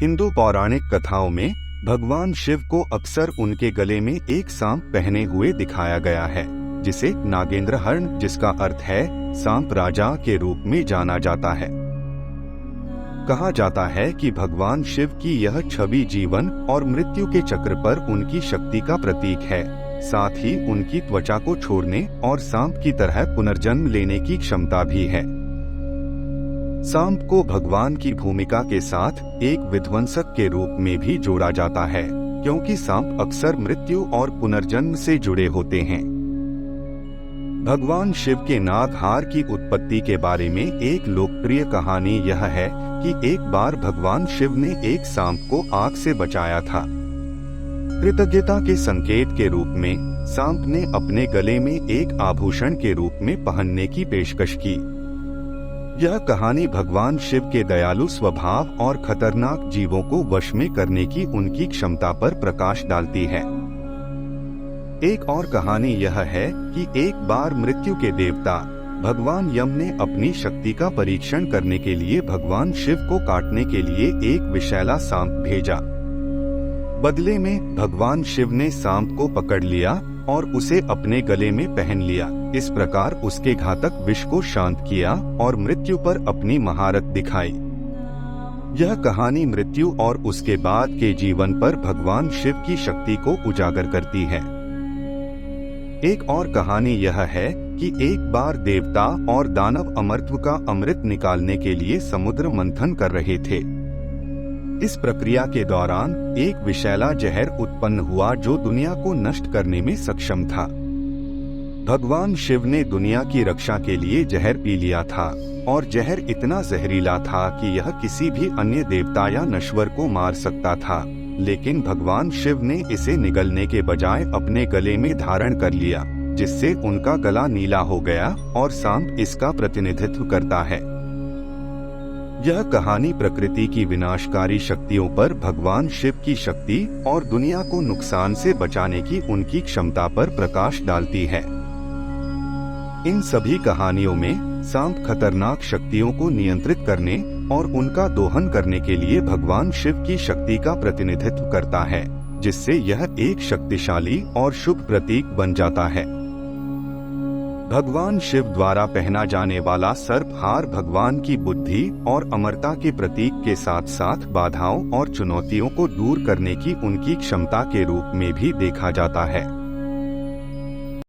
हिंदू पौराणिक कथाओं में भगवान शिव को अक्सर उनके गले में एक सांप पहने हुए दिखाया गया है, जिसे नागेंद्र हरण, जिसका अर्थ है सांप राजा, के रूप में जाना जाता है। कहा जाता है कि भगवान शिव की यह छवि जीवन और मृत्यु के चक्र पर उनकी शक्ति का प्रतीक है, साथ ही उनकी त्वचा को छोड़ने और सांप की तरह पुनर्जन्म लेने की क्षमता भी है। सांप को भगवान की भूमिका के साथ एक विध्वंसक के रूप में भी जोड़ा जाता है, क्योंकि सांप अक्सर मृत्यु और पुनर्जन्म से जुड़े होते हैं। भगवान शिव के नागहार की उत्पत्ति के बारे में एक लोकप्रिय कहानी यह है कि एक बार भगवान शिव ने एक सांप को आग से बचाया था। कृतज्ञता के संकेत के रूप में सांप ने अपने गले में एक आभूषण के रूप में पहनने की पेशकश की। यह कहानी भगवान शिव के दयालु स्वभाव और खतरनाक जीवों को वश में करने की उनकी क्षमता पर प्रकाश डालती है। एक और कहानी यह है कि एक बार मृत्यु के देवता भगवान यम ने अपनी शक्ति का परीक्षण करने के लिए भगवान शिव को काटने के लिए एक विषैला सांप भेजा। बदले में भगवान शिव ने सांप को पकड़ लिया और उसे अपने गले में पहन लिया। इस प्रकार उसके घातक विष को शांत किया और मृत्यु पर अपनी महारत दिखाई। यह कहानी मृत्यु और उसके बाद के जीवन पर भगवान शिव की शक्ति को उजागर करती है। एक और कहानी यह है कि एक बार देवता और दानव अमरत्व का अमृत निकालने के लिए समुद्र मंथन कर रहे थे। इस प्रक्रिया के दौरान एक विषैला जहर उत्पन्न हुआ जो दुनिया को नष्ट करने में सक्षम था। भगवान शिव ने दुनिया की रक्षा के लिए जहर पी लिया था और जहर इतना जहरीला था कि यह किसी भी अन्य देवता या नश्वर को मार सकता था, लेकिन भगवान शिव ने इसे निगलने के बजाय अपने गले में धारण कर लिया, जिससे उनका गला नीला हो गया और सांप इसका प्रतिनिधित्व करता है। यह कहानी प्रकृति की विनाशकारी शक्तियों पर भगवान शिव की शक्ति और दुनिया को नुकसान से बचाने की उनकी क्षमता पर प्रकाश डालती है। इन सभी कहानियों में सांप खतरनाक शक्तियों को नियंत्रित करने और उनका दोहन करने के लिए भगवान शिव की शक्ति का प्रतिनिधित्व करता है, जिससे यह एक शक्तिशाली और शुभ प्रतीक बन जाता है। भगवान शिव द्वारा पहना जाने वाला सर्प हार भगवान की बुद्धि और अमरता के प्रतीक के साथ साथ बाधाओं और चुनौतियों को दूर करने की उनकी क्षमता के रूप में भी देखा जाता है।